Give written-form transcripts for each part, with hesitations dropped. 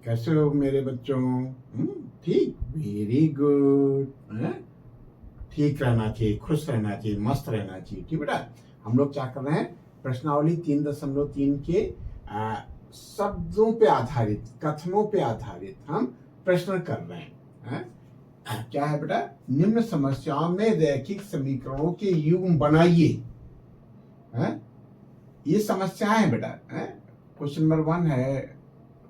कैसे हो मेरे बच्चों? ठीक, वेरी गुड। ठीक रहना चाहिए, खुश रहना चाहिए, मस्त रहना चाहिए। ठीक बेटा, हम लोग क्या कर रहे हैं? प्रश्नावली 3.3 के शब्दों पे आधारित, कथनों पे आधारित हम प्रश्न कर रहे हैं। क्या है बेटा? निम्न समस्याओं में रैखिक समीकरणों के युग्म बनाइए। ये समस्या है बेटा। क्वेश्चन नंबर 1 है,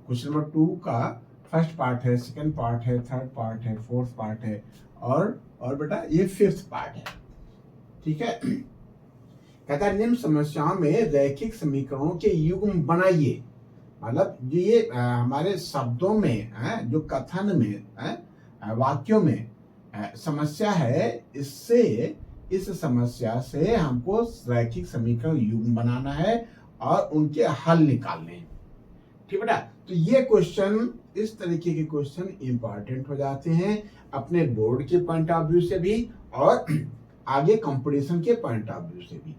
क्वेश्चन नंबर 2 का फर्स्ट पार्ट है, सेकंड पार्ट है, थर्ड पार्ट है, फोर्थ पार्ट है और बेटा ये फिफ्थ पार्ट है। ठीक है। कहता है निम्न समस्याओं में रैखिक समीकरणों के युग्म बनाइए। मतलब ये हमारे शब्दों में जो कथन में वाक्यों में समस्या है, इससे इस समस्या से हमको रैखिक समीकरण युग्म बनाना है और उनके हल निकालने हैं। ठीक बेटा, तो ये क्वेश्चन, इस तरीके के क्वेश्चन इंपॉर्टेंट हो जाते हैं अपने बोर्ड के पॉइंट ऑफ व्यू से भी और आगे कंपटीशन के पॉइंट ऑफ व्यू से भी।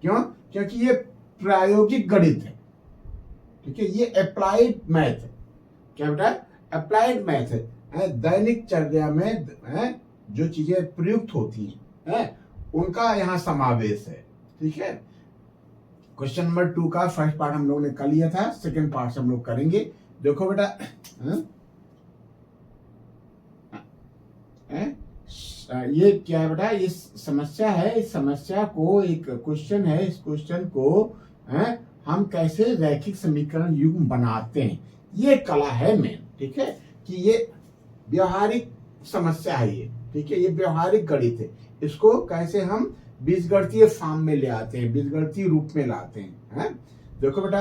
क्यों? क्योंकि ये प्रायोगिक गणित है। ठीक है, ये अप्लाइड मैथ है। क्या बेटा? अप्लाइड मैथ है। दैनिक चर्या में जो चीजें प्रयुक्त होती हैं उनका यहाँ समावेश है। ठीक है। क्वेश्चन नंबर 2 का फर्स्ट पार्ट हम लोग ने कर लिया था, सेकंड पार्ट से हम लोग करेंगे। देखो बेटा, ये क्या है बेटा? ये समस्या है। इस समस्या को, एक क्वेश्चन है, इस क्वेश्चन को हम कैसे रैखिक समीकरण युग्म बनाते हैं, ये कला है मेन। ठीक है, कि ये व्यवहारिक समस्या है ये। ठीक है, ये व्यवहारिक गणित है। इसको कैसे हम बीजगणितीय फॉर्म में ले आते हैं, बीजगणितीय रूप में लाते हैं। देखो बेटा,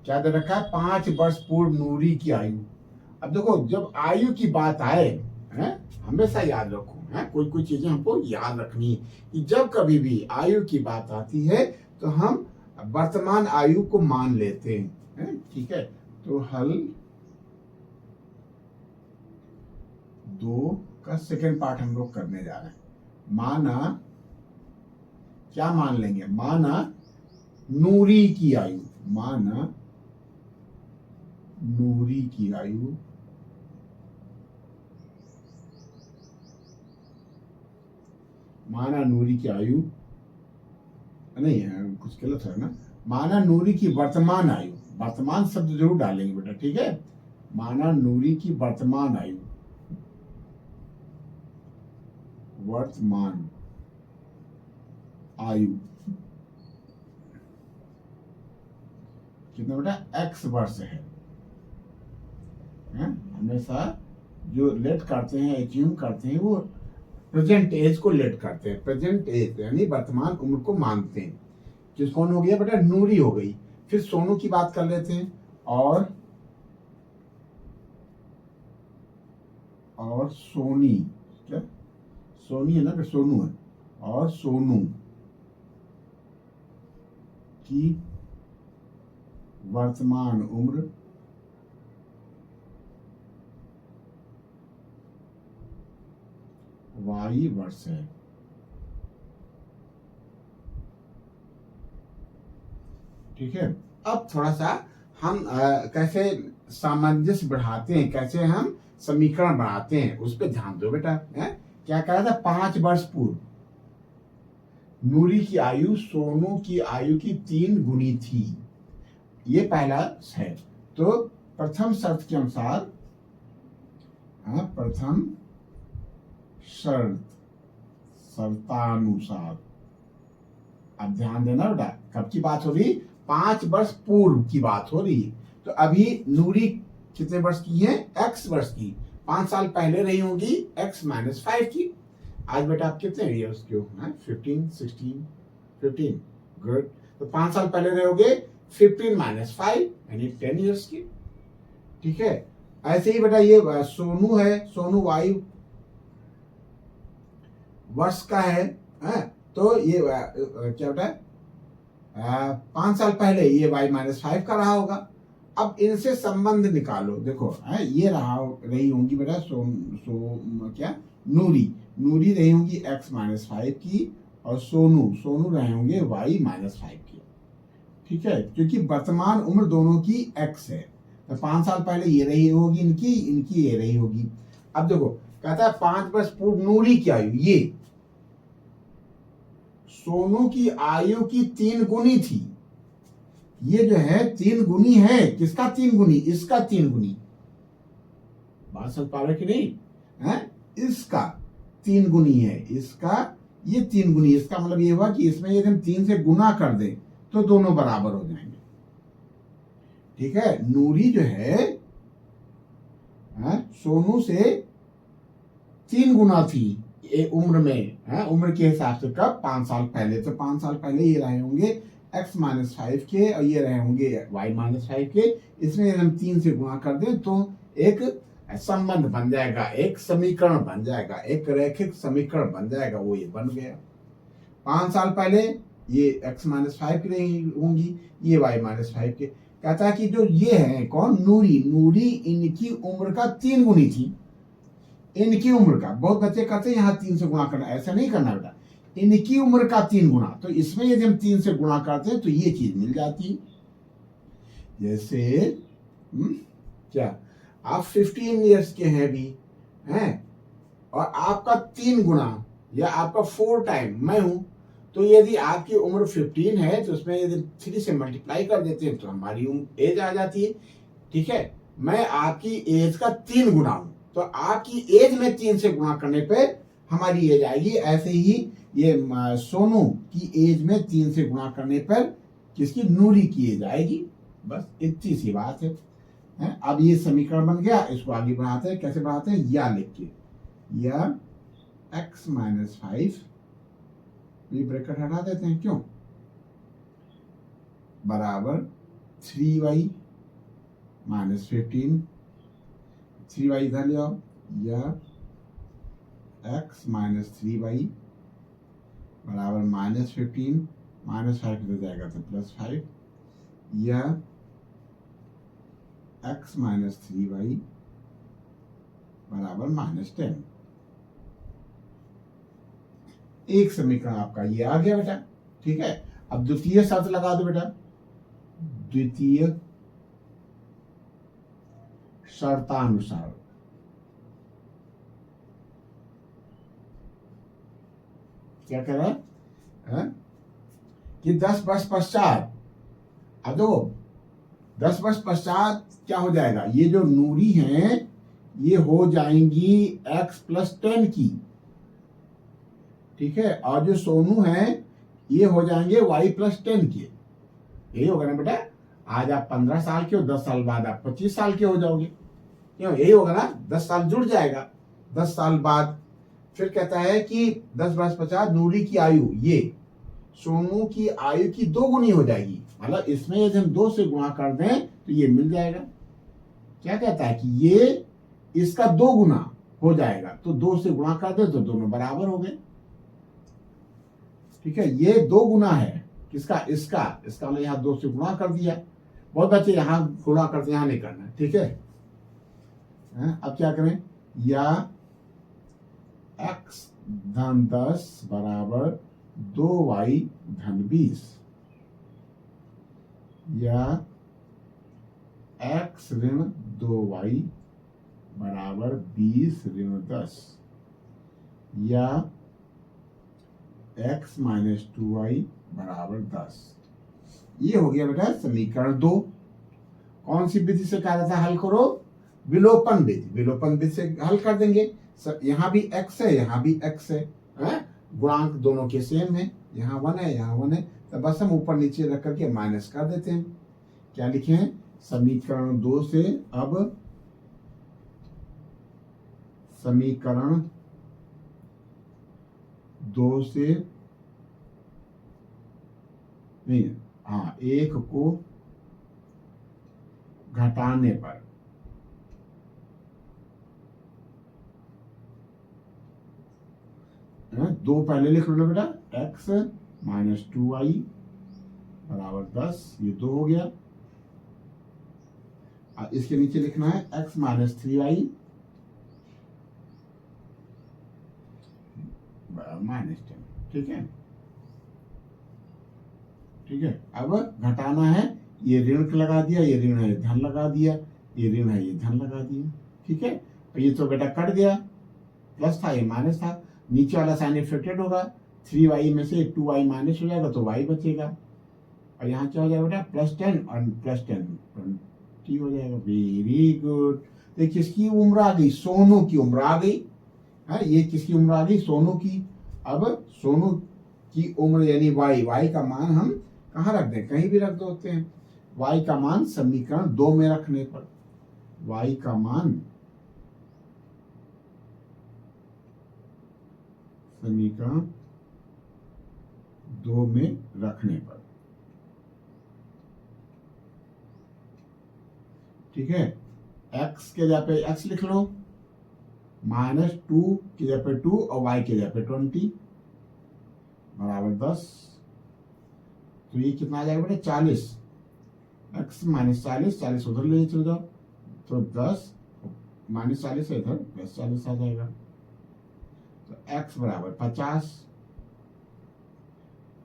क्या दे रखा है? 5 वर्ष पूर्व नूरी की आयु। अब देखो, जब आयु की बात आए, हमेशा याद रखो, कोई कोई चीजें हमको याद रखनी है कि जब कभी भी आयु की बात आती है तो हम वर्तमान आयु को मान लेते हैं। ठीक है, तो हल 2 का सेकेंड पार्ट हम लोग करने जा रहे हैं। माना, क्या मान लेंगे? माना नूरी की आयु, माना नूरी की आयु माना नूरी की आयु नहीं है, कुछ गलत है ना। माना नूरी की वर्तमान आयु, वर्तमान शब्द जरूर डालेंगे बेटा। ठीक है, माना नूरी की वर्तमान आयु, वर्तमान आयु कितना बेटा? x वर्ष है। हमेशा जो लेट करते हैं, एज्यूम करते हैं, वो प्रेजेंट एज को लेट करते हैं। प्रेजेंट एज यानी वर्तमान उम्र को मानते हैं। जिस कौन हो गया बेटा? नूरी हो गई। फिर सोनू की बात कर लेते हैं। और सोनी, क्या सोनी है ना? फिर सोनू है। और सोनू की वर्तमान उम्र y वर्ष है। ठीक है, अब थोड़ा सा हम कैसे सामंजस्य बढ़ाते हैं, कैसे हम समीकरण बनाते हैं, उस पर ध्यान दो बेटा। क्या कहा था? 5 वर्ष पूर्व नूरी की आयु सोनू की आयु की 3 गुनी थी। ये पहला है। तो प्रथम शर्त के अनुसार, प्रथम शर्तानुसार, अब ध्यान देना बेटा, कब की बात हो रही? 5 वर्ष पूर्व की बात हो रही। तो अभी नूरी कितने वर्ष की है? x वर्ष की। 5 साल पहले रही होगी x-5 की। आज बेटा आप कितने ईयर्स के हो? 15, 16, 15। गुड। तो 5 साल पहले रहोगे 15-5 यानी 10 ईयर्स की। ठीक है, ऐसे ही बेटा ये सोनू है। सोनू वायु वर्ष का है। तो ये क्या बेटा? 5 साल पहले ये y-5 का रहा होगा। अब इनसे संबंध निकालो। देखो, ये रही होंगी बेटा क्या? नूरी रही होंगी x-5 की और सोनू रहे होंगे y-5 की। ठीक है, क्योंकि वर्तमान उम्र दोनों की x है। तो 5 साल पहले ये रही होगी इनकी, इनकी ये रही होगी। अब देखो कहता है 5 वर्ष पूर्व नूरी की आयु, ये सोनू की आयु की 3 गुनी थी। ये जो है 3 गुनी है, किसका 3 गुनी? इसका 3 गुनी। बात समझ पा रहे कि नहीं है? इसका 3 गुनी है, इसका ये 3 गुनी। इसका मतलब ये हुआ कि इसमें यदि हम 3 से गुना कर दें तो दोनों बराबर हो जाएंगे। ठीक है, नूरी जो है सोनू से 3 गुना थी उम्र में, उम्र के हिसाब से। कब? 5 साल पहले। तो 5 साल पहले ये रहे होंगे x-5 के और ये रहे होंगे y-5 के। इसमें हम 3 से गुणा कर दें तो एक संबंध बन जाएगा, एक समीकरण बन जाएगा, एक रैखिक समीकरण बन जाएगा। वो ये बन गया। 5 साल पहले ये x-5 की रही होंगी, ये y-5 के। कहता है कि जो ये है कौन? नूरी। नूरी इनकी उम्र का 3 गुनी थी, इनकी उम्र का। बहुत बच्चे करते हैं यहाँ 3 से गुणा करना, ऐसा नहीं करना बेटा। इनकी उम्र का 3 गुना। तो इसमें यदि हम 3 से गुणा करते हैं तो ये चीज मिल जाती। जैसे क्या आप 15 इयर्स के हैं भी हैं और आपका 3 गुना या आपका 4 टाइम मैं हूं, तो यदि आपकी उम्र 15 है तो उसमें यदि 3 से मल्टीप्लाई कर देते हैं तो हमारी एज आ जाती है। ठीक है, मैं आपकी एज का 3 गुना हूं, तो आपकी एज में 3 से गुणा करने पे हमारी एज आएगी। ऐसे ही ये सोनू की एज में 3 से गुणा करने पर किसकी? नूरी की एज आएगी। बस इतनी सी बात है। अब ये समीकरण बन गया। इसको आगे बढ़ाते हैं। कैसे बढ़ाते हैं? या लिख के, या x-5 ये ब्रैकेट हटा देते हैं, क्यों? बराबर 3y - 15, 3y इधर ले आओ, या x - 3y बराबर -15, -5 इधर जाएगा तो +5, या x - 3y बराबर -10। एक समीकरण आपका ये आ गया बेटा। ठीक है, अब द्वितीय शर्त लगा दो बेटा। द्वितीय शर्तानुसार क्या कह रहा है कि 10 वर्ष पश्चात, अब देखो 10 वर्ष पश्चात क्या हो जाएगा? ये जो नूरी हैं ये हो जाएंगी x + 10 की। ठीक है, और जो सोनू है ये हो जाएंगे y + 10 के। यही होगा ना बेटा? आज आप 15 साल के हो, 10 साल बाद आप 25 साल के हो जाओगे। क्यों? यही होगा ना, 10 साल जुड़ जाएगा 10 साल बाद। फिर कहता है कि 10 वर्ष पश्चात नूरी की आयु ये सोनू की आयु की 2 गुनी हो जाएगी। मतलब इसमें यदि हम 2 से गुणा कर दें तो ये मिल जाएगा। क्या कहता है कि ये इसका 2 गुना हो जाएगा, तो 2 से गुणा कर दें तो दोनों बराबर हो गए। ठीक है, ये 2 गुना है किसका? इसका। इसका मतलब यहाँ 2 से गुणा कर दिया। बहुत बच्चे यहाँ गुणा करते, यहाँ नहीं करना। ठीक है, अब क्या करें? या x - 10 बराबर 2y - 20, या x - 2y बराबर 20 - 10, या x - 2y बराबर 10। ये हो गया बेटा समीकरण 2। कौन सी विधि से कहा जाता है हल करो? विलोपन विधि। विलोपन विधि से हल कर देंगे। यहाँ भी x है, यहाँ भी x है, गुणांक दोनों के सेम है। यहाँ 1 है, यहाँ 1 है, तो बस हम ऊपर नीचे रख करके माइनस कर देते हैं। क्या लिखे हैं? समीकरण 2 से अब समीकरण 2 से नहीं, हाँ, 1 को घटाने पर दो पहले लिख लो बेटा। x - 2y बराबर 10, ये 2 हो गया। इसके नीचे लिखना है x - 3y -10। ठीक है, ठीक है। अब घटाना है, ये ऋण लगा दिया, ये ऋण है धन लगा दिया। ये ऋण है, ये धन लगा दिए। ठीक है, तो ये तो बेटा कट गया, प्लस था ये माइनस था, नीचे वाला साइन इफेक्टेड होगा, 3y में से 2y माइनस हो जाएगा तो y बचेगा, और यहाँ क्या हो जाएगा बेटा +10 और +10 20 हो जाएगा। Very good. तो किसकी उम्र आ गई? सोनू की उम्र आ गई है। ये किसकी उम्र आ गई? सोनू की। अब सोनू की उम्र यानी y का मान हम कहाँ रख दें? कहीं भी रख देते हैं। y का मान समीकरण 2 में रखने पर, y का मान समीकरण 2 में रखने पर, ठीक है, x के जगह पे x लिख लो, -2 की जगह पे 2 और y की जगह पे 20 बराबर 10। तो ये कितना आ जाएगा बेटा? 40। x -40, 40 उधर ले चल जाओ, तो 10 -40 है इधर, +40 आ जाएगा। तो x बराबर 50।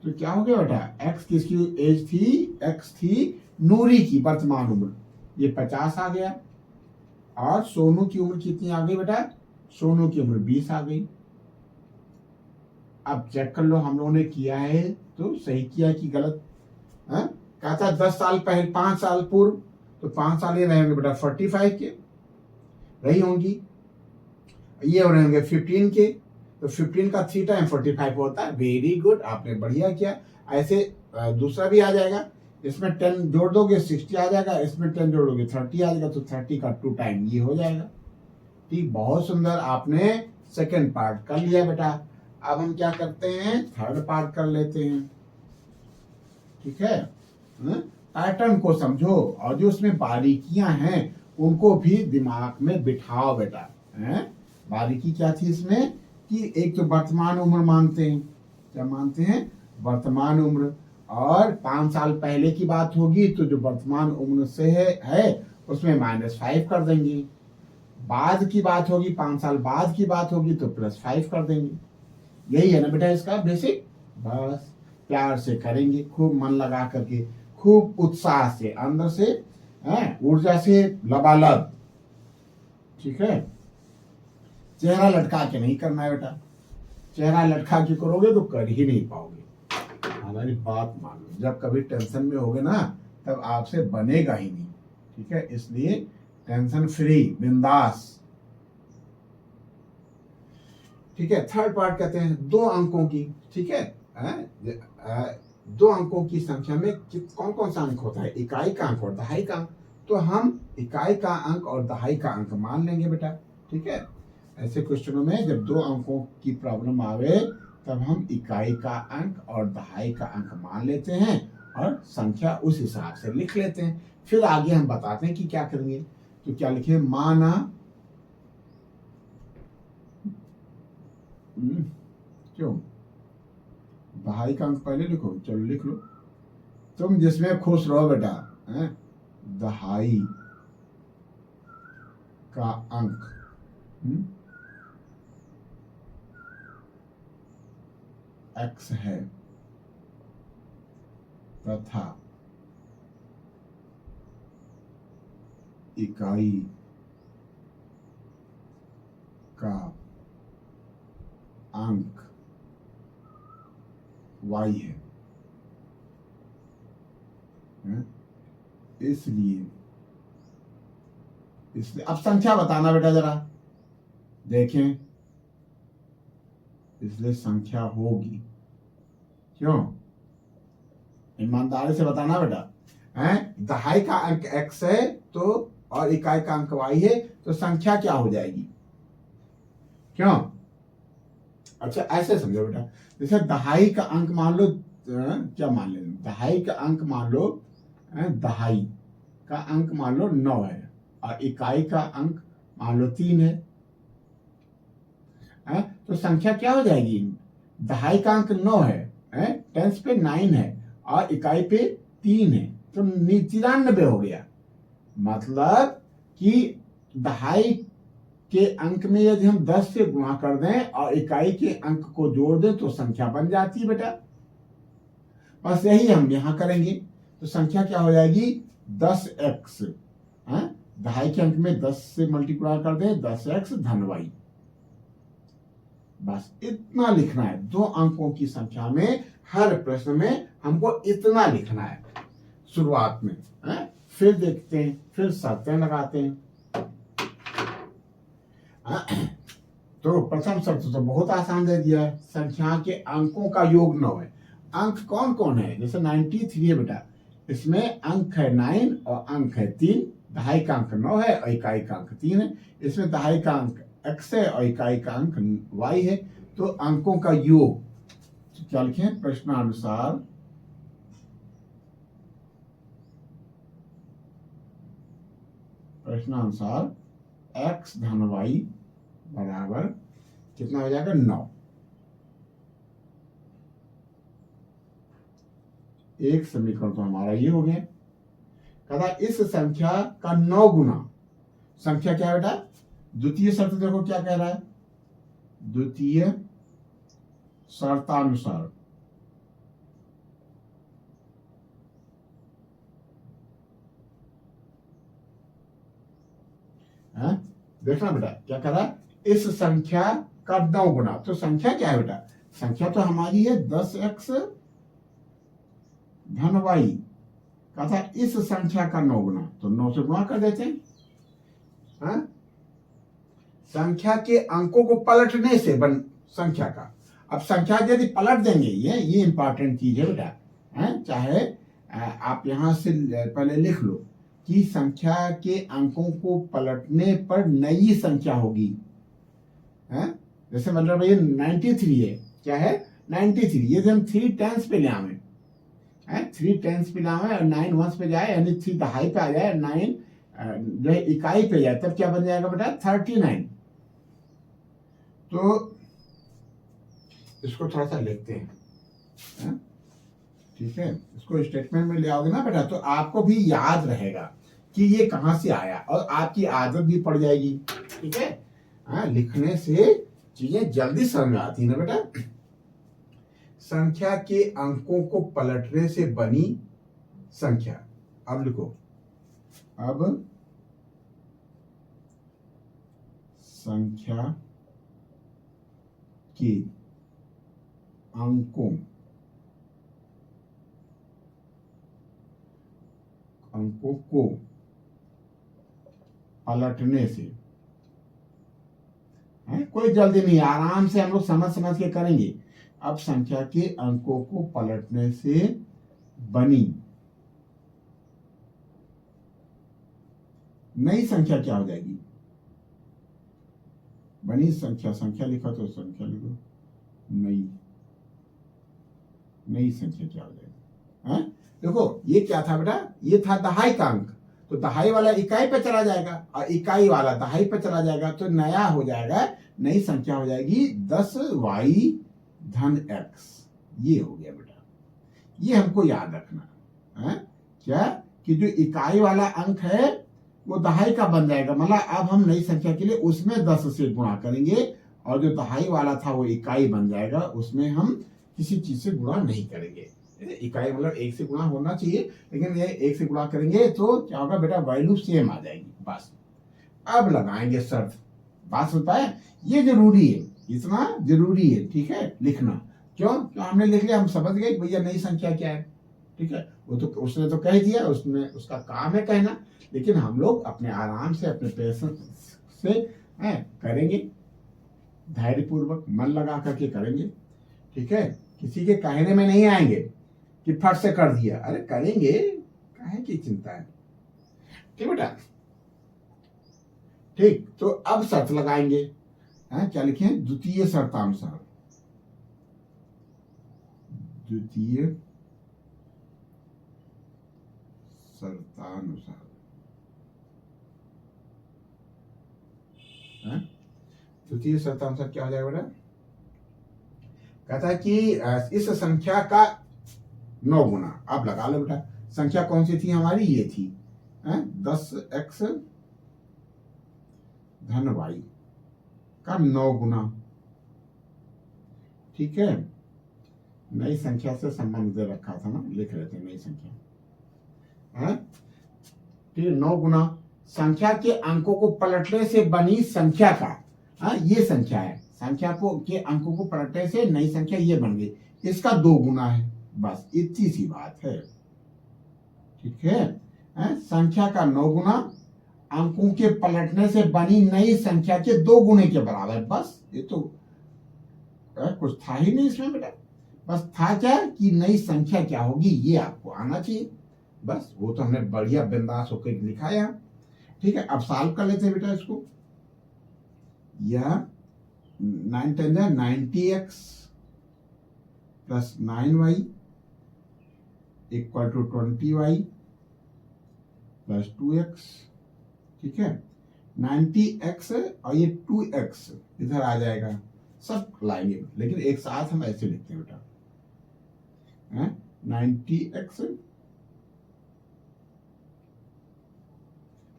तो क्या हो गया बेटा? x किसकी एज थी? x थी नूरी की वर्तमान उम्र, ये 50 आ गया। और सोनू की उम्र कितनी आ गई बेटा? सोनू की उम्र 20 आ गई। अब चेक कर लो हम लोगों ने किया है तो सही किया कि गलत। कहा था 10 साल पहले, 5 साल पूर्व, तो 5 साल ये रहेंगे बेटा 45 के रही होंगी, ये रहेंगे 15 के, तो 15 का 3 टाइम 45 होता है। वेरी गुड, आपने बढ़िया किया। ऐसे दूसरा भी आ जाएगा, इसमें 10 जोड़ दोगे 60 आ जाएगा, इसमें 10 जोड़ दोगे 30 आ जाएगा, तो 30 का 2 टाइम ये हो जाएगा। ठीक, बहुत सुंदर, आपने सेकंड पार्ट कर लिया बेटा। अब हम क्या करते हैं? थर्ड पार्ट कर लेते हैं। ठीक है, पैटर्न को समझो और जो उसमें बारीकियां हैं उनको भी दिमाग में बिठाओ बेटा। बारीकी क्या थी इसमें कि एक तो वर्तमान उम्र मानते हैं, क्या मानते हैं? वर्तमान उम्र। और 5 साल पहले की बात होगी तो जो वर्तमान उम्र से है उसमें -5 कर देंगे। बाद की बात होगी, 5 साल बाद की बात होगी तो +5 कर देंगे। यही है ना बेटा इसका बेसिक। बस प्यार से करेंगे, खूब मन लगा करके, खूब उत्साह से, अंदर से ऊर्जा से लबालब। ठीक है, चेहरा लटका के नहीं करना है बेटा, चेहरा लटका के करोगे तो कर ही नहीं पाओगे। हमारी बात मान लो, जब कभी टेंशन में होगे ना तब आपसे बनेगा ही नहीं। ठीक है, इसलिए टेंशन फ्री, बिंदास। ठीक है, थर्ड पार्ट कहते हैं 2 अंकों की। ठीक है, 2 अंकों की संख्या में कौन कौन सा अंक होता है? इकाई का अंक और दहाई का अंक। तो हम इकाई का अंक और दहाई का अंक मान लेंगे बेटा। ठीक है, ऐसे क्वेश्चनों में जब 2 अंकों की प्रॉब्लम आवे तब हम इकाई का अंक और दहाई का अंक मान लेते हैं और संख्या उस हिसाब से लिख लेते हैं। फिर आगे हम बताते हैं कि क्या करेंगे। तो क्या लिखे? माना, क्यों दहाई का अंक पहले लिखो, चलो लिख लो, तुम जिसमें खुश रहो बेटा। दहाई का अंक x है तथा इकाई का अंक y है, इसलिए अब संख्या बताना बेटा जरा, देखें, इसलिए संख्या होगी। क्यों? ईमानदारी से बताना बेटा। दहाई का अंक x है तो और इकाई का अंक y है, तो संख्या क्या हो जाएगी? क्यों? अच्छा ऐसे समझो बेटा, जैसे दहाई का अंक मान लो, क्या मान ले, दहाई का अंक मान लो, दहाई का अंक मान लो 9 है और इकाई का अंक मान लो 3 है। तो संख्या क्या हो जाएगी? दहाई का अंक 9 है, टेंस पे 9 है और इकाई पे 3 है, तो 93 हो गया। मतलब कि दहाई के अंक में यदि हम 10 से गुणा कर दें और इकाई के अंक को जोड़ दें तो संख्या बन जाती है बेटा। बस यही हम यहां करेंगे। तो संख्या क्या हो जाएगी? 10x, दहाई के अंक में 10 से मल्टीप्लाई कर दे, 10x धन y। बस इतना लिखना है। 2 अंकों की संख्या में हर प्रश्न में हमको इतना लिखना है शुरुआत में है? फिर देखते हैं, फिर शर्तें लगाते हैं। तो प्रथम शर्त तो बहुत आसान दे दिया है, संख्या के अंकों का योग 9 है। अंक कौन कौन है? जैसे 93 है बेटा, इसमें अंक है 9 और अंक है 3। दहाई का अंक 9 है और इकाई का अंक 3 है। इसमें दहाई का अंक x है और इकाई का अंक y है। तो अंकों का योग तो क्या लिखें? प्रश्नानुसार x धन y बराबर कितना हो जाएगा? 9। एक समीकरण तो हमारा ये हो गया। कहता इस संख्या का 9 गुना। संख्या क्या है बेटा? द्वितीय शर्त देखो क्या कह रहा है, द्वितीय शर्तानुसार देखना बेटा क्या कह रहा है, इस संख्या का 9 गुना। तो संख्या क्या है बेटा? संख्या तो हमारी है 10x धन y। कहा था इस संख्या का 9 गुना, तो 9 से गुणा कर देते हैं। संख्या के अंकों को पलटने से बन संख्या का। अब संख्या यदि पलट देंगे, ये इंपॉर्टेंट चीज है बेटा। चाहे आप यहां से पहले लिख लो कि संख्या के अंकों को पलटने पर नई संख्या होगी। जैसे मतलब ये 93 है, क्या है? 93। ये हम 3 टेंस पे ले आवे, 3 टेंस पे लावे और 9 वंस पे जाए, यानी 3 दहाई पे आ जाए, 9 जो है इकाई पे जाए, तब क्या बन जाएगा बेटा? 39। तो इसको थोड़ा सा लिखते हैं, ठीक है? इसको स्टेटमेंट में ले आओगे ना बेटा, तो आपको भी याद रहेगा कि ये कहां से आया और आपकी आदत भी पड़ जाएगी, ठीक है? लिखने से चीजें जल्दी समझ में आती है ना बेटा। संख्या के अंकों को पलटने से बनी संख्या। अब लिखो, अब संख्या के अंकों को पलटने से, कोई जल्दी नहीं, आराम से हम लोग समझ समझ के करेंगे। अब संख्या के अंकों को पलटने से बनी नई संख्या क्या हो जाएगी? बनी संख्या, संख्या लिखा तो संख्या लिखो, नई संख्या क्या हो जाएगी? देखो ये क्या था बेटा? ये था दहाई का अंक, तो दहाई वाला इकाई पे चला जाएगा और इकाई वाला दहाई पे चला जाएगा, तो नया हो जाएगा, नई संख्या हो जाएगी 10y धन x। ये हो गया बेटा, ये हमको याद रखना है। क्या कि जो इकाई वाला अंक है वो दहाई का बन जाएगा, मतलब अब हम नई संख्या के लिए उसमें 10 से गुणा करेंगे, और जो दहाई वाला था वो इकाई बन जाएगा, उसमें हम किसी चीज से गुणा नहीं करेंगे। इकाई मतलब 1 से गुणा होना चाहिए, लेकिन ये 1 से गुणा करेंगे तो क्या होगा बेटा? वैल्यू सेम आ जाएगी। बस अब लगाएंगे शर्त। बात समझ पाए? ये जरूरी है, इतना जरूरी है, ठीक है? लिखना क्यों? हमने लिख लिया, हम समझ गए भैया नई संख्या क्या है, ठीक है? वो तो उसने तो कह दिया, उसमें उसका काम है कहना, लेकिन हम लोग अपने आराम से, अपने पेशेंस से करेंगे, धैर्यपूर्वक मन लगा करके करेंगे, ठीक है? किसी के कहने में नहीं आएंगे कि फट से कर दिया, अरे करेंगे, काहे की चिंता है, ठीक बेटा? ठीक, तो अब शर्त लगाएंगे। क्या लिखें? द्वितीय शर्तानुसार, द्वितीय शर्तानुसार। द्वितीय शर्तानुसार क्या हो जाएगा बेटा? कहता है कि इस संख्या का 9 गुना। आप लगा लो बेटा, संख्या कौन सी थी हमारी? ये थी 10x धन y का 9 गुना, ठीक है? नई संख्या से संबंध दे रखा था ना, लिख रहे थे नई संख्या, ठीक है? 9 गुना संख्या के अंकों को पलटने से बनी संख्या का, हाँ ये संख्या है, संख्या को के अंकों को पलटने से नई संख्या ये बन गई, इसका 2 गुना है, बस इतनी सी बात है। ठीक है, संख्या का 9 गुना अंकों के पलटने से बनी नई संख्या के 2 गुने के बराबर, बस ये तो कुछ था ही नहीं इसमें बेटा। बस था क्या कि नई संख्या क्या होगी ये आपको आना चाहिए, बस वो तो हमने बढ़िया बिंदास होकर लिखा है। ठीक है, अब सॉल्व कर लेते हैं बेटा इसको। यह 9 10 90x plus 9y equal to 20y plus 2x। ठीक है, 90x और ये 2x इधर आ जाएगा, सब लाएंगे लेकिन एक साथ हम ऐसे लिखते हैं बेटा, 90x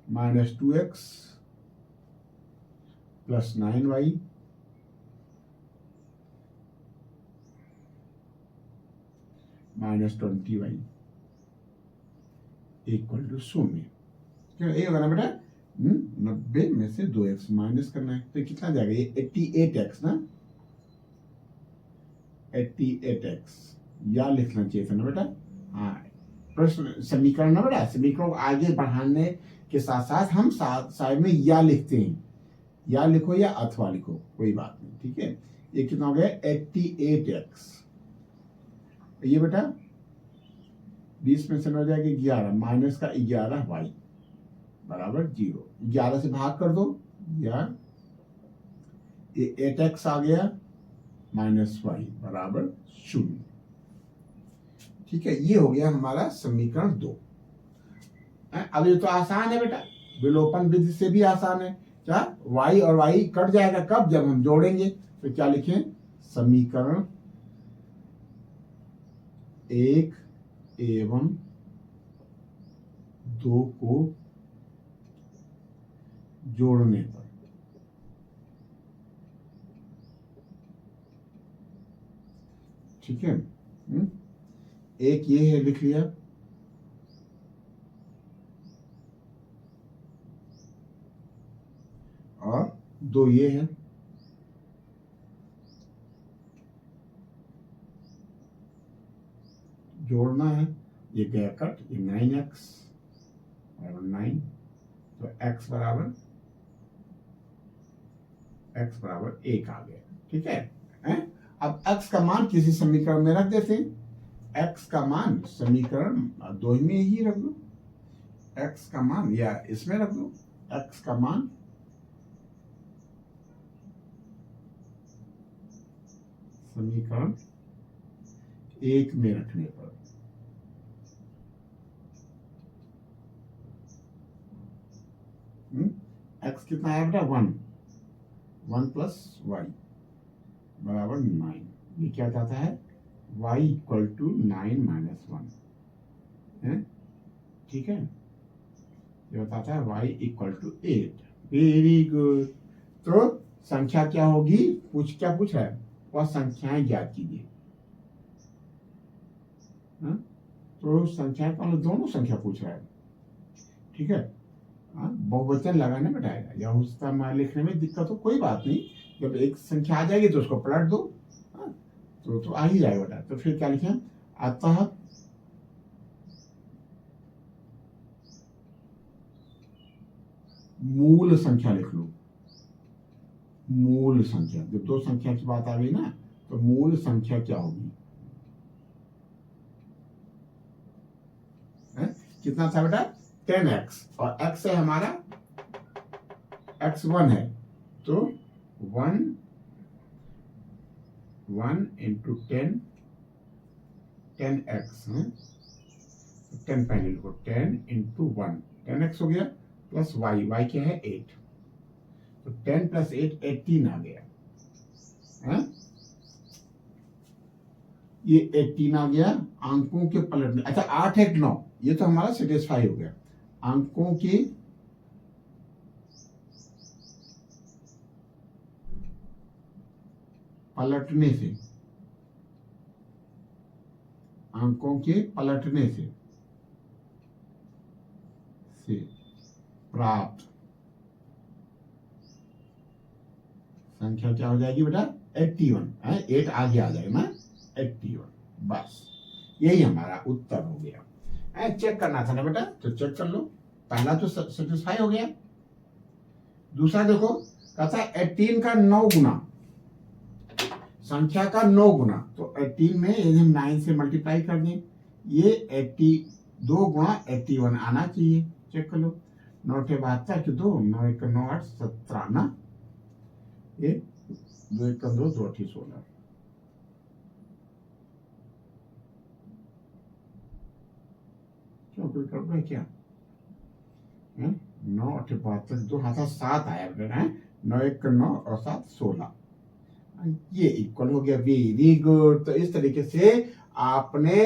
minus 2x plus 9y minus 20y equal to 0। ये होगा ना बेटा, 90 में से 2x माइनस करना है तो कितना जाएगा, ये 88x ना, 88x या लिखना चाहिए था ना बेटा। हाँ, प्रश्न समीकरण ना बेटा, समीकरण को आगे बढ़ाने के साथ साथ हम साइड में या लिखते हैं, या लिखो या अथवा लिखो कोई बात नहीं। ठीक है, ये कितना हो गया 88x, ये बेटा 20 में से हो जाएगा 11 माइनस का 11y बराबर 0, 11 से भाग कर दो या ये 8x आ गया माइनस y बराबर 0। ठीक है, ये हो गया हमारा समीकरण 2। अब ये तो आसान है बेटा, विलोपन विधि से भी आसान है। क्या y और y कट जाएगा कब, जब हम जोड़ेंगे, तो क्या लिखें, समीकरण 1 एवं 2 को जोड़ने पर। ठीक है, एक ये है लिख लिया, और 2 ये है, जोड़ना है, ये गया कट, ये 9x बराबर 9, तो x बराबर 1 आ गया। ठीक है, अब x का मान किसी समीकरण में रख देते हैं, x का मान समीकरण 2 में ही रख दो, x का मान या इसमें रख दो, x का मान समीकरण 1 में रखने पर x कितना आया बेटा 1 प्लस y बराबर 9, ये क्या कहता है y इक्वल टू 9 माइनस 1, ठीक है, ये बताता है y equal to 8। Very good, तो संख्या क्या होगी, क्या पूछ रहा है, वह संख्याएं ज्ञात कीजिए। तो संख्या का दोनों संख्या पूछ रहा है। ठीक है, बहुवचन लगाने में बताएगा, या उसका मान लिखने में दिक्कत हो कोई बात नहीं, जब एक संख्या आ जाएगी तो उसको पलट दो, तो आ ही जाएगा बेटा। तो फिर क्या लिखें, अतः मूल संख्या लिख लो, मूल संख्या, जब 2 संख्या की बात आ गई ना, तो मूल संख्या क्या होगी, कितना था बेटा 10x, और x है हमारा x1 है, तो 1 इंटू 10x है, 10 पहले लिखो, 10 इंटू 1 10x हो गया, प्लस y क्या है 8, तो 10 प्लस 8 18 आ गया, ये 18 आ गया अंकों के पलटने। अच्छा 8 1 9, ये तो हमारा सेटिस्फाई हो गया, अंकों के पलटने से, अंकों के पलटने से प्राप्त संख्या क्या हो जाएगी बेटा 81 है, 8 आगे आ जाएगा ना 81। बस यही हमारा उत्तर हो गया। चेक करना था ना बेटा, तो चेक कर लो। पहला तो सेटिस्फाई हो गया। दूसरा देखो, कहता है 18 का 9 गुना, संख्या का 9 गुना, तो 18 में यदि हम 9 से मल्टीप्लाई कर दें, ये 82 गुणा 81 आना चाहिए। चेक कर लो, 9 के 72 के 2, 9 1 9 8 17 ना, ये 2 1 2 2 8 16। क्यों कोई गड़बड़ है क्या? 9 8 72 2 हाथ 7 आया बेटा है, 9 1 9 और 7 16, ये इक्वल हो गया। Very good. तो इस तरीके से आपने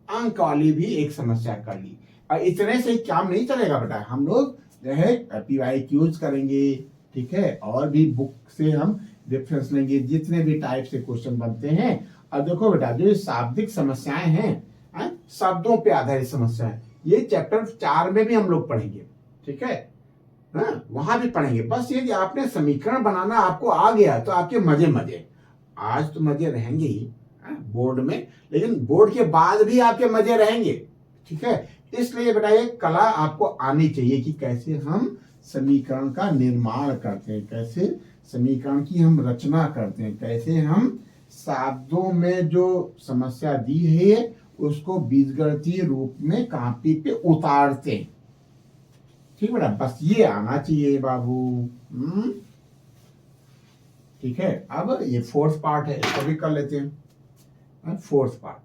अंक वाली भी एक समस्या कर ली। और इतने से काम नहीं चलेगा बेटा, हम लोग जो है PYQs करेंगे, ठीक है, और भी बुक से हम रेफरेंस लेंगे, जितने भी टाइप से क्वेश्चन बनते हैं। और देखो बेटा, जो शाब्दिक समस्याएं हैं, शब्दों पे आधारित समस्याएं, ये चैप्टर 4 में भी हम लोग पढ़ेंगे, ठीक है, वहां भी पढ़ेंगे। बस ये कि आपने समीकरण बनाना आपको आ गया तो आपके मजे मजे, आज तो मजे रहेंगे ही बोर्ड में, लेकिन बोर्ड के बाद भी आपके मजे रहेंगे, ठीक है। इसलिए बेटा ये कला आपको आनी चाहिए कि कैसे हम समीकरण का निर्माण करते हैं, कैसे समीकरण की हम रचना करते हैं, कैसे हम शब्दों में जो समस्या दी है उसको बीजगणितीय रूप में कापी पे उतारते हैं, ठीक बेटा, बस ये आना चाहिए बाबू। ठीक है, अब ये फोर्थ पार्ट है, इसको भी कर लेते हैं। फोर्थ पार्ट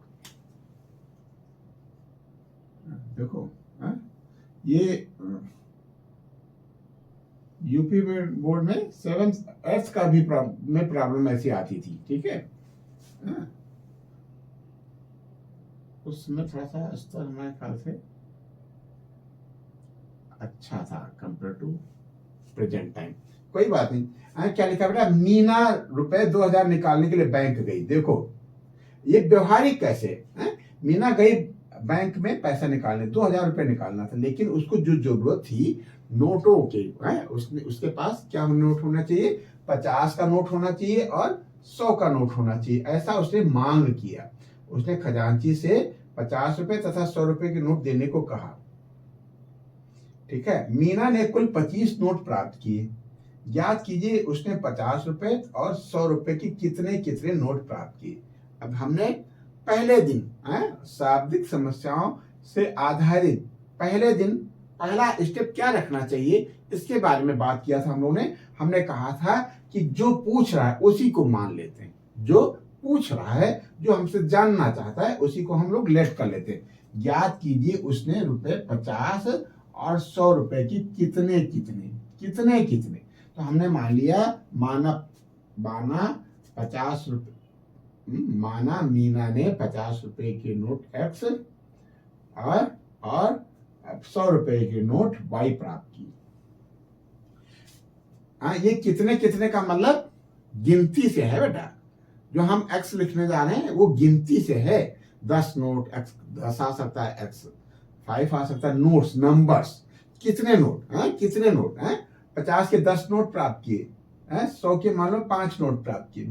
देखो, ये यूपी बोर्ड में 7th 8th का भी में प्रॉब्लम ऐसी आती थी, ठीक है। उसमें थोड़ा सा स्तर हमारे ख्याल से अच्छा था कंपेयर टू प्रेजेंट टाइम। कोई बात नहीं। क्या लिखा बेटा, मीना रुपए 2000 निकालने के लिए बैंक गई। देखो ये व्यवहारिक कैसे, मीना गई बैंक में पैसा निकालने, 2000 रुपए निकालना था, लेकिन उसको जो जरूरत थी नोटों की, उसके पास क्या नोट होना चाहिए, 50 का नोट होना चाहिए और 100 का नोट होना चाहिए, ऐसा उसने मांग किया। उसने खजांची से 50 रुपए तथा 100 रुपए के नोट देने को कहा, ठीक है। मीना ने कुल 25 नोट प्राप्त किए। ज्ञात कीजिए उसने 50 रुपए और 100 रुपए की कितने कितने नोट प्राप्त किए। अब हमने पहले दिन शाब्दिक समस्याओं से आधारित पहले दिन पहला स्टेप क्या रखना चाहिए, इसके बारे में बात किया था हम लोगों ने। हमने कहा था कि जो पूछ रहा है उसी को मान लेते हैं, जो पूछ रहा है, जो हमसे जानना चाहता है उसी को हम लोग लेट कर लेते हैं। ज्ञात कीजिए उसने रुपए 50 और 100 रुपए की कितने कितने कितने कितने, तो हमने मान लिया माना 50 रुपए, माना मीना ने 50 रुपए के नोट X और 100 रुपए के नोट Y प्राप्त की। ये कितने कितने का मतलब गिनती से है बेटा, जो हम X लिखने जा रहे हैं वो गिनती से है। 10 नोट X, 10 आ सकता है, X 5 आ सकता है, नोट्स नंबर्स, कितने नोट, कितने नोट, 50 के 10 नोट प्राप्त किए, 100 के मान लो 5 नोट प्राप्त किए,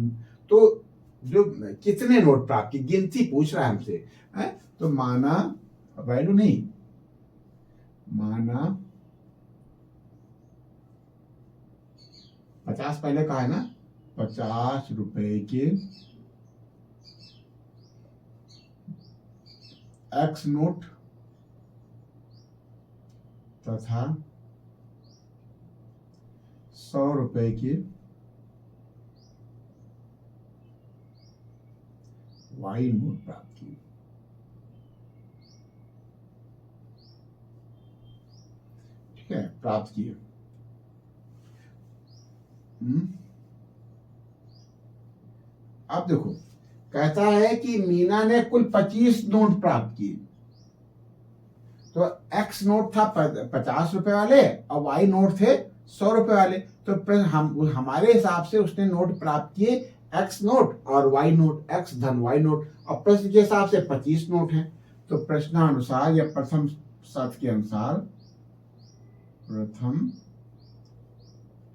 तो जो कितने नोट प्राप्त किए गिनती पूछ रहा है हमसे, तो माना वैल्यू नहीं, माना 50 पहले कहा है ना, 50 रुपए के X नोट तथा 100 रुपए के Y नोट प्राप्त किए, ठीक है, प्राप्त किए। अब देखो कहता है कि मीना ने कुल 25 नोट प्राप्त किए, तो X नोट था 50 रुपए वाले और Y नोट थे 100 रुपए वाले, तो हम हमारे हिसाब से उसने नोट प्राप्त किए X नोट और Y नोट, X धन Y नोट, और प्रश्न के हिसाब से 25 नोट हैं, तो प्रश्नानुसार या प्रथम शर्त के अनुसार प्रथम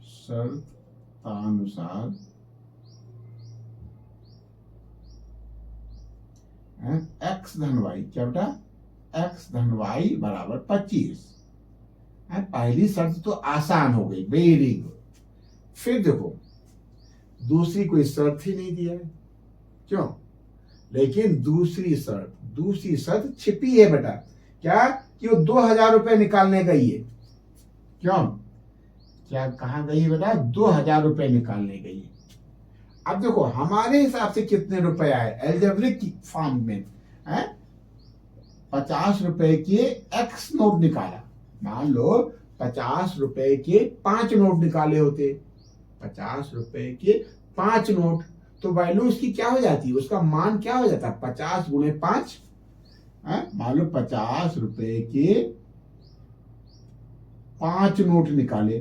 शर्तानुसार x धन y, क्या बेटा, x धन y बराबर 25। पहली शर्त तो आसान हो गई, वेरी गुड। फिर देखो दूसरी कोई शर्त ही नहीं दिया है, क्यों, लेकिन दूसरी शर्त छिपी है बेटा, क्या, कि वो 2000 रुपए निकालने गई है। क्यों, क्या कहाँ गई है बेटा, 2000 रुपए निकालने गई है। अब देखो हमारे हिसाब से कितने रुपए आए एल्जेब्रिक फॉर्म में है, 50 रुपए के एक्स नोट निकाला। मान लो 50 रुपए के 5 नोट निकाले होते, 50 रुपए के 5 नोट, तो वैल्यू उसकी क्या हो जाती है, उसका मान क्या हो जाता है, 50 गुणे 5। मान लो 50 रुपए के 5 नोट निकाले,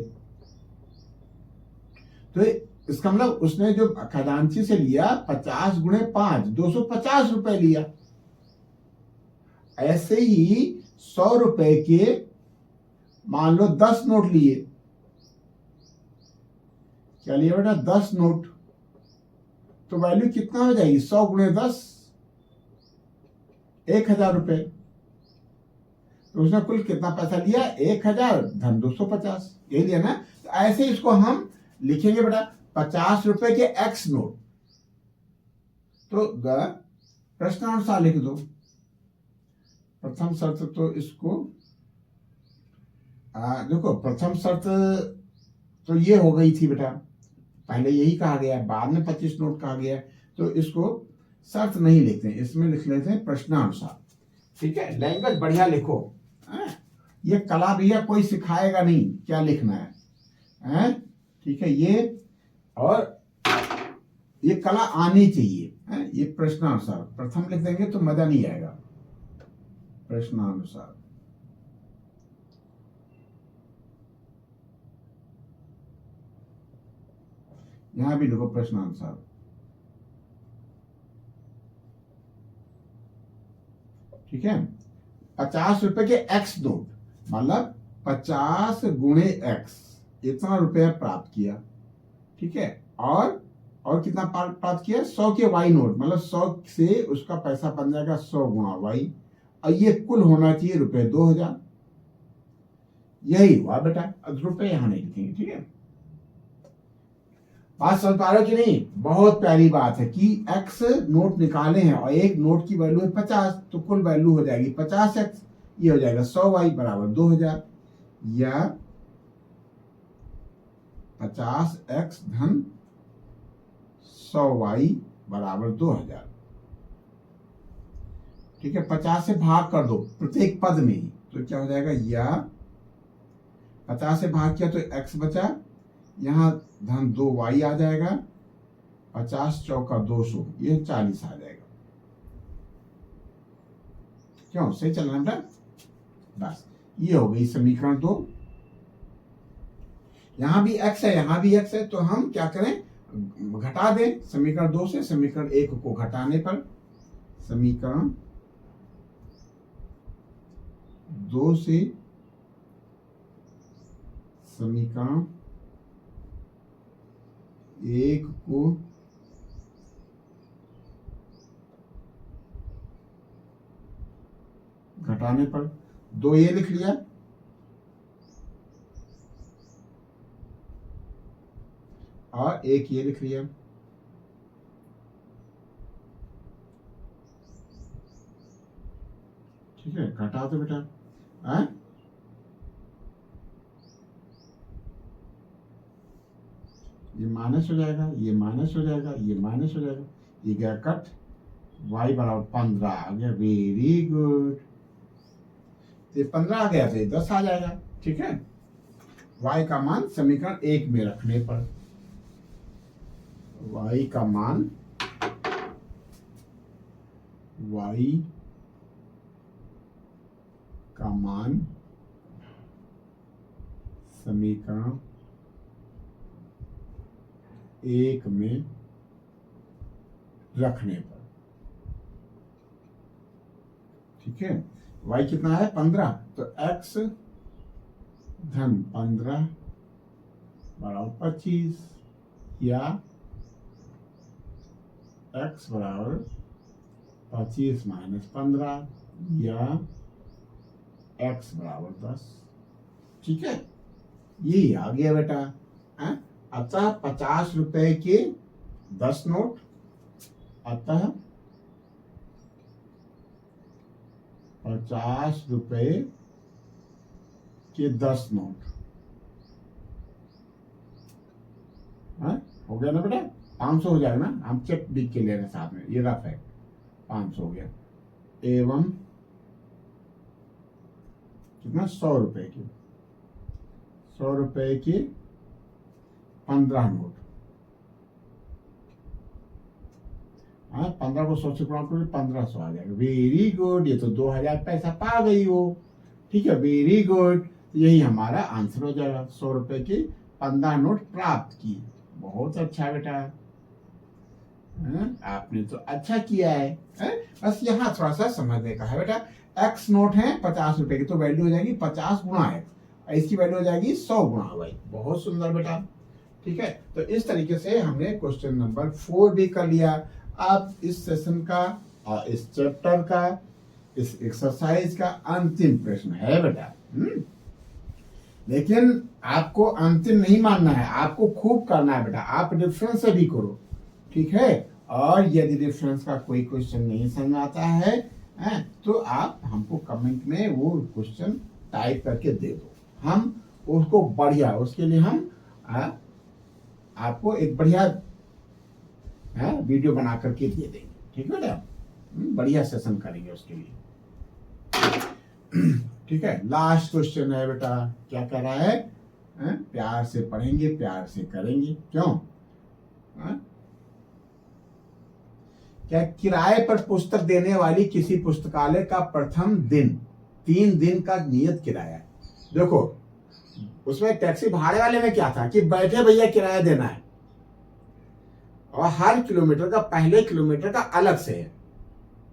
तो इसका मतलब उसने जो खजांची से लिया 50 गुणे 5, 250 रुपए लिया। ऐसे ही 100 रुपए के मान लो 10 नोट लिए, क्या लिया बेटा, 10 नोट, तो वैल्यू कितना हो जाएगी, 100 गुणे 10, 1000 रुपए। तो उसने कुल कितना पैसा लिया, 1000 धन 250, यही लिया ना। तो ऐसे इसको हम लिखेंगे बेटा 50 रुपए के एक्स नोट, तो प्रश्नानुसार लिख दो। प्रथम शर्त तो इसको देखो, प्रथम शर्त तो ये हो गई थी बेटा, पहले यही कहा गया, बाद में 25 नोट कहा गया, तो इसको शर्त नहीं लिखते हैं, इसमें लिख लेते हैं प्रश्नानुसार। ठीक है, लैंग्वेज बढ़िया लिखो। ये कला भैया कोई सिखाएगा नहीं क्या लिखना है, ठीक है, ये और ये कला आनी चाहिए। ये प्रश्नानुसार प्रथम लिख देंगे तो मजा नहीं आएगा, प्रश्नानुसार। यहां भी लिखो प्रश्नानुसार। ठीक है, 50 रुपए के एक्स नोट, मतलब 50 गुणे एक्स, इतना रुपया प्राप्त किया। ठीक है, और कितना प्राप्त किया, 100 के वाई नोट, मतलब 100 से उसका पैसा बन जाएगा 100 गुणा वाई, और ये कुल होना चाहिए रुपए 2000। यही हुआ बेटा, अब रुपए यहां नहीं लिखेंगे। ठीक है, बात समझ पा रहे हो कि नहीं, बहुत प्यारी बात है कि एक्स नोट निकाले हैं और एक नोट की वैल्यू है 50, तो कुल वैल्यू हो जाएगी 50x, ये हो जाएगा 100y बराबर 2000, या 50x धन 100y बराबर 2000। ठीक है, 50 से भाग कर दो प्रत्येक पद में ही, तो क्या हो जाएगा, या 50 से भाग किया तो x बचा, यहां धन 2y आ जाएगा, 50 चौका 200, ये 40 आ जाएगा। क्यों, सही चल रहा है बेटा, बस ये हो गई समीकरण 2। यहां भी x है, यहां भी x है, तो हम क्या करें, घटा दें समीकरण 2 से समीकरण 1 को घटाने पर, समीकरण 2 से समीकरण 1 को घटाने पर 2 ये लिख लिया, और 1 ये लिख लिया। ठीक है, घटा दो बेटा, ये माइनस हो जाएगा, ये माइनस हो जाएगा, ये माइनस हो जाएगा, ये गया कट, y बराबर 15 आ गया, वेरी गुड। ये 15 आ गया तो ये 10 आ जाएगा। ठीक है, y का मान समीकरण 1 में रखने पर, y का मान, y का मान समीकरण 1 में रखने पर। ठीक है, y कितना है 15, तो x धन 15 बराबर 25 या x बराबर 25 माइनस 15 या x बराबर 10। ठीक है, ये आ गया बेटा। अतः 50 रुपए के 10 नोट, अतः 50 रुपए के 10 नोट। हो गया ना बेटा, 500 हो जाएगा ना, हम चेक लिख के ले रहे साथ में, ये रफ है, 500 हो गया। एवं कितना, 100 रुपए की, 100 रुपए की 15 नोट। 15 को 100 से गुणा करोगे 1500 आ जाएगा। वेरी गुड, ये तो 2000 पैसा पा गई हो। ठीक है, वेरी गुड, यही हमारा आंसर हो जाएगा। 100 रुपए की 15 नोट प्राप्त की। बहुत अच्छा बेटा, आपने तो अच्छा किया है। बस यहाँ थोड़ा सा समझने का है बेटा। एक्स नोट है 50 रुपए की, तो वैल्यू हो जाएगी 50 गुणा एक्स, इसकी वैल्यू हो जाएगी 100 गुणा वाई। बहुत सुंदर बेटा। ठीक है, तो इस तरीके से हमने क्वेश्चन नंबर 4 भी कर लिया। अब इस सेशन का और इस चैप्टर का, इस एक्सरसाइज का अंतिम प्रश्न है बेटा। लेकिन आपको अंतिम नहीं मानना है, आपको खूब करना है बेटा। आप रेफरेंस से भी करो, ठीक है। और यदि रेफरेंस का कोई क्वेश्चन नहीं समझ आता है, तो आप हमको कमेंट में वो क्वेश्चन टाइप करके दे दो, हम उसको बढ़िया, उसके लिए हम आपको एक बढ़िया वीडियो बना करके दे देंगे। ठीक है बेटा, बढ़िया सेशन करेंगे उसके लिए। ठीक है, लास्ट क्वेश्चन है बेटा, क्या कह रहा है? प्यार से पढ़ेंगे, प्यार से करेंगे, क्यों? क्या किराए पर पुस्तक देने वाली किसी पुस्तकालय का प्रथम दिन 3 दिन का नियत किराया? देखो, उसमें टैक्सी भाड़े वाले में क्या था कि बैठे भैया किराया देना है, और हर किलोमीटर का, पहले किलोमीटर का अलग से है।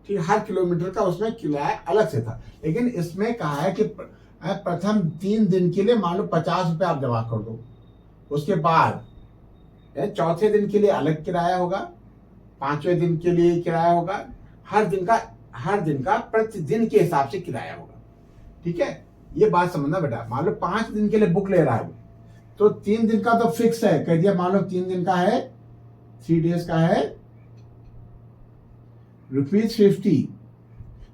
ठीक, हर किलोमीटर का उसमें किराया अलग से था। लेकिन इसमें कहा है कि प्रथम 3 दिन के लिए मान लो 50 रुपए आप जमा कर दो, उसके बाद चौथे दिन के लिए अलग किराया होगा, 5वें दिन के लिए किराया होगा, हर दिन का प्रतिदिन के हिसाब से किराया होगा। ठीक है, ये बात समझना बेटा। मान लो 5 दिन के लिए बुक ले रहा है, तो 3 दिन का तो फिक्स है, कह दिया मान लो 3 दिन का है, 3 डेज का है ₹50।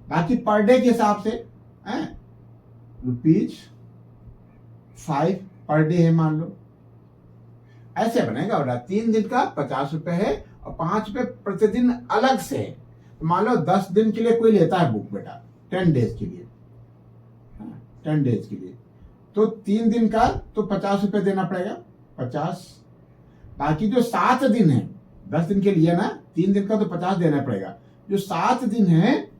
बाकी पर डे के हिसाब से ₹5 पर डे है मान लो, ऐसे बनेगा बेटा। 3 दिन का 50 रुपए है और 5 रुपए प्रतिदिन अलग से है। तो मान लो 10 दिन के लिए कोई लेता है बुक बेटा, 10 डेज के लिए, 10 डेज के लिए, तो 3 दिन का तो 50 रुपए देना पड़ेगा, 50। बाकी जो 7 दिन है, 10 दिन के लिए ना, 3 दिन का तो 50 देना पड़ेगा। जो 7 दिन है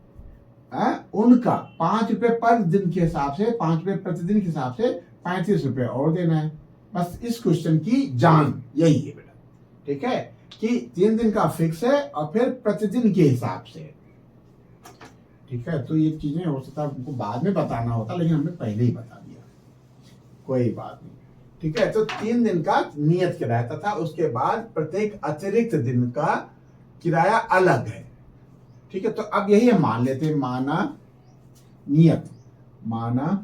उनका 5 रुपए पर दिन के हिसाब से, 5 रुपए प्रतिदिन के हिसाब से 35 रुपए और देना है। बस इस क्वेश्चन की जान यही है बेटा। ठीक है, कि 3 दिन का फिक्स है और फिर प्रतिदिन के हिसाब से। ठीक है, तो ये चीजें हो सकता है हमको बाद में बताना होता, लेकिन हमने पहले ही बता दिया, कोई बात नहीं। ठीक है, तो 3 दिन का नियत किराया तथा उसके बाद प्रत्येक अतिरिक्त दिन का किराया अलग है। ठीक है, तो अब यही हम मान लेते हैं, माना नियत, माना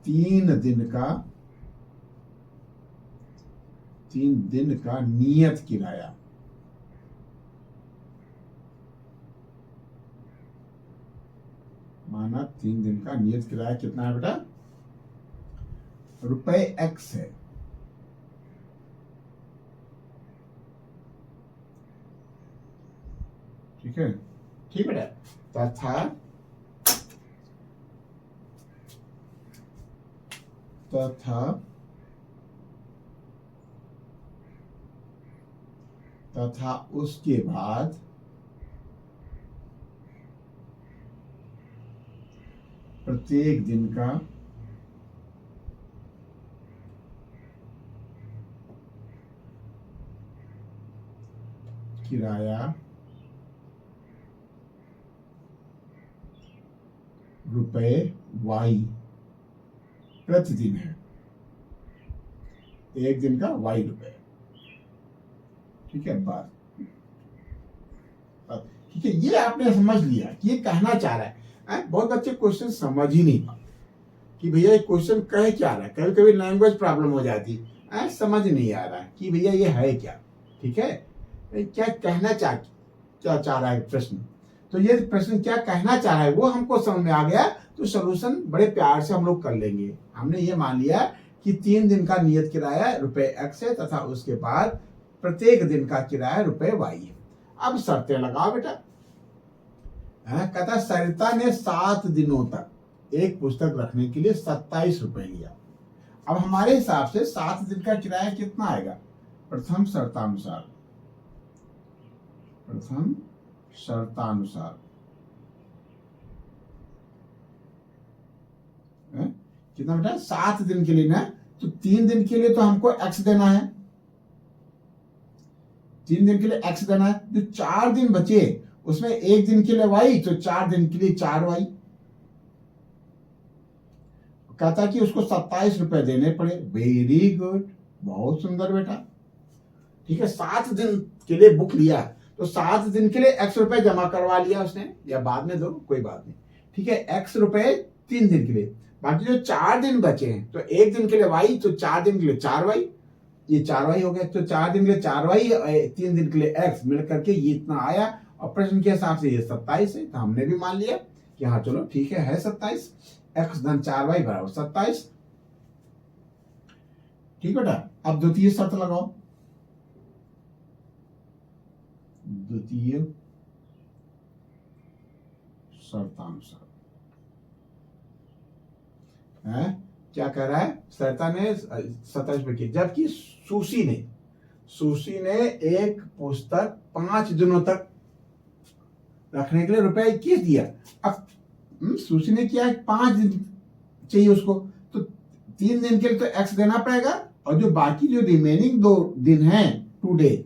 3 दिन का नियत किराया, माना 3 दिन का नियत किराया कितना है बेटा? ₹X है। ठीक है, ठीक बेटा। तथा उसके बाद प्रत्येक दिन का किराया ₹, वाई प्रतिदिन है, एक दिन का वाई रुपए। ठीक है, बस ठीक है, ये आपने समझ लिया कि ये कहना चाह रहा है। बहुत बच्चे क्वेश्चन समझ ही नहीं पाते कि भैया ये क्वेश्चन कह क्या रहा है। कभी कभी लैंग्वेज प्रॉब्लम हो जाती है, समझ नहीं आ रहा है कि भैया ये है क्या। ठीक है, क्या कहना क्या चाह रहा है प्रश्न। तो ये प्रश्न क्या कहना चाह रहा है वो हमको समझ में आ गया, तो सोल्यूशन बड़े प्यार से हम लोग कर लेंगे। हमने ये मान लिया कि 3 दिन का नियत किराया ₹X है तथा उसके बाद प्रत्येक दिन का किराया ₹Y है। अब शर्तें लगाओ बेटा। कहता सरिता ने 7 दिनों तक एक पुस्तक रखने के लिए ₹27 लिया। अब हमारे हिसाब से 7 दिन का किराया कितना आएगा। प्रथम शर्तानुसार कितना बेटा, 7 दिन के लिए ना, तो 3 दिन के लिए तो हमको X देना है, 3 दिन के लिए X देना है। जो 4 दिन बचे उसमें 1 दिन के लिए Y, तो 4 दिन के लिए 4Y। कहता कि उसको ₹27 देने पड़े। वेरी गुड, बहुत सुंदर बेटा। ठीक है, 7 दिन के लिए बुक लिया तो 7 दिन के लिए X रुपए जमा करवा लिया उसने, या बाद में दो कोई बात नहीं। ठीक है, X रुपए 3 दिन के लिए। बाकी जो 4 दिन बचे हैं तो 1 दिन के लिए Y, तो 4 दिन के लिए 4Y, ये 4Y हो गया। तो 4 दिन के लिए 4Y, 3 दिन के लिए X, मिल करके ये इतना आया। और प्रश्न के हिसाब से ये 27 है, तो हमने भी मान लिया कि हाँ चलो ठीक है 27। X धन 4Y बराबर 27। ठीक बेटा, अब द्वितीय शर्त लगाओ। द्वितीय शर्तानुसार क्या कह रहा है। सरिता ने 27 की, जबकि सुशी ने एक पुस्तक 5 दिनों तक रखने के लिए ₹21 दिया। अब सुशी ने किया 5 दिन चाहिए उसको, तो 3 दिन के लिए तो X देना पड़ेगा, और जो बाकी जो रिमेनिंग 2 दिन हैं 2 डे,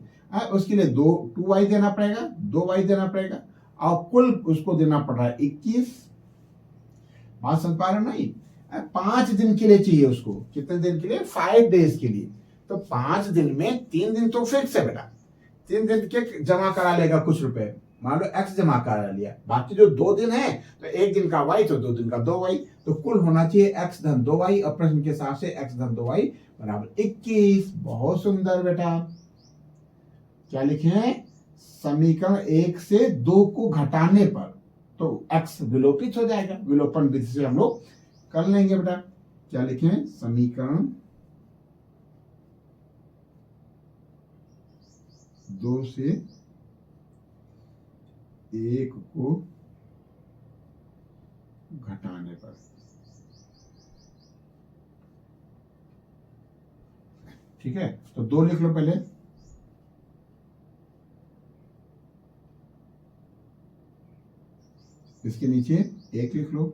उसके लिए 2Y देना पड़ेगा, 2Y देना पड़ेगा, और कुल उसको देना पड़ रहा है 21। बात समझ पा रहे हो नहीं। 5 दिन के लिए चाहिए उसको, कितने दिन के लिए, 5 डेज के लिए। तो 5 दिन में 3 दिन तो फिक्स है बेटा, 3 दिन के जमा करा लेगा कुछ रुपए, मान लो X जमा करा लिया। बाकी जो 2 दिन है तो 1 दिन का Y, तो 2 दिन का 2Y, तो कुल होना चाहिए X धन 2Y। और प्रश्न के हिसाब से X धन 2Y बराबर 21। बहुत सुंदर बेटा। क्या लिखे हैं, समीकरण 1 से 2 को घटाने पर तो X विलोपित हो जाएगा। विलोपन विधि से हम लोग कर लेंगे बेटा। क्या लिखे हैं, समीकरण 2 से 1 को घटाने पर। ठीक है, तो 2 लिख लो पहले, इसके नीचे 1 लिख लो।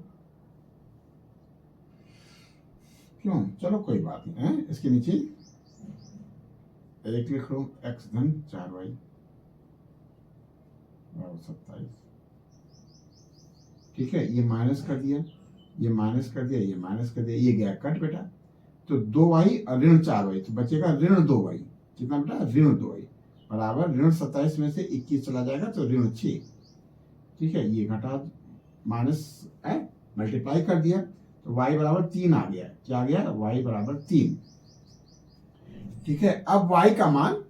क्यों, चलो कोई बात नहीं है, इसके नीचे 1 लिख लो। X धन 4Y बराबर 27। ठीक है, ये माइनस कर दिया, ये माइनस कर दिया, ये माइनस कर दिया, ये गया कट बेटा। तो 2Y और ऋण 4Y, तो बचेगा ऋण 2Y। कितना बेटा, ऋण 2Y बराबर ऋण 27 में से 21 चला जाएगा तो ऋण 6। ठीक है, ये घटा माइनस मल्टीप्लाई कर दिया तो y बराबर 3 आ गया। क्या आ गया, y बराबर 3। ठीक है, अब y का मान,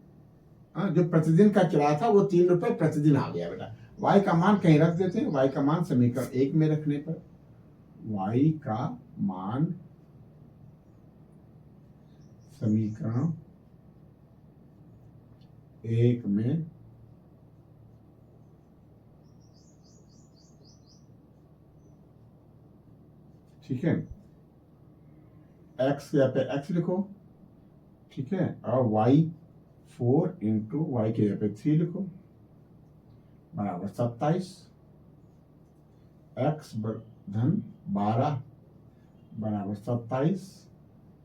जो प्रतिदिन का किराया था वो ₹3 प्रतिदिन आ गया बेटा। y का मान कहीं रख देते हैं। y का मान समीकरण 1 में रखने पर, y का मान समीकरण 1 में ठीक है, x के यहाँ पे x लिखो। ठीक है, और y 4 इंटू वाई के यहाँ पे 3 लिखो बराबर 27। x धन 12 बराबर 27,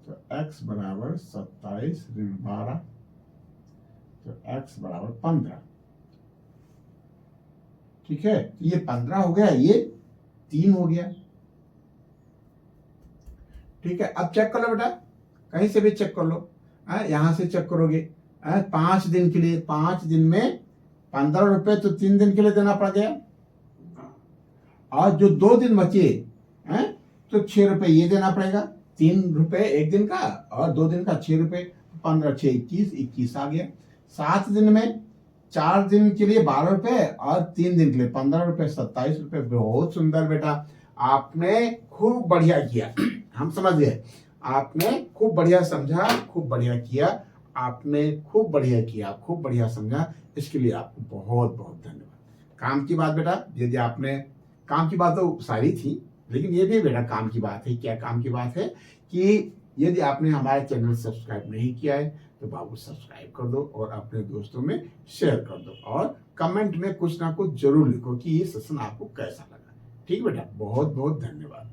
तो x बराबर 27 ऋण 12, तो x बराबर 15। ठीक है, ये 15 हो गया, ये 3 हो गया। ठीक है, अब चेक कर लो बेटा, कहीं से भी चेक कर लो, यहां से चेक करोगे 5 दिन के लिए, 5 दिन में 15 रुपए तो 3 दिन के लिए देना पड़ गया, और जो 2 दिन बचे तो 6 रुपए ये देना पड़ेगा, 3 रुपए एक दिन का और 2 दिन का 6 रुपए, 15 6 21 आ गया। 7 दिन में 4 दिन के लिए 12 रुपए और 3 दिन के लिए 15 रुपए, 27 रुपए। बहुत सुंदर बेटा, आपने खूब बढ़िया किया। हम समझ गए, आपने खूब बढ़िया समझा, खूब बढ़िया किया, आपने खूब बढ़िया किया, खूब बढ़िया समझा, इसके लिए आपको बहुत बहुत धन्यवाद। काम की बात बेटा, यदि आपने, काम की बात तो सारी थी, लेकिन ये भी बेटा काम की बात है। क्या काम की बात है कि यदि आपने हमारे चैनल सब्सक्राइब नहीं किया है तो बाबू सब्सक्राइब कर दो और अपने दोस्तों में शेयर कर दो, और कमेंट में कुछ ना कुछ जरूर लिखो कि ये सेशन आपको कैसा लगा। ठीक बेटा, बहुत बहुत धन्यवाद।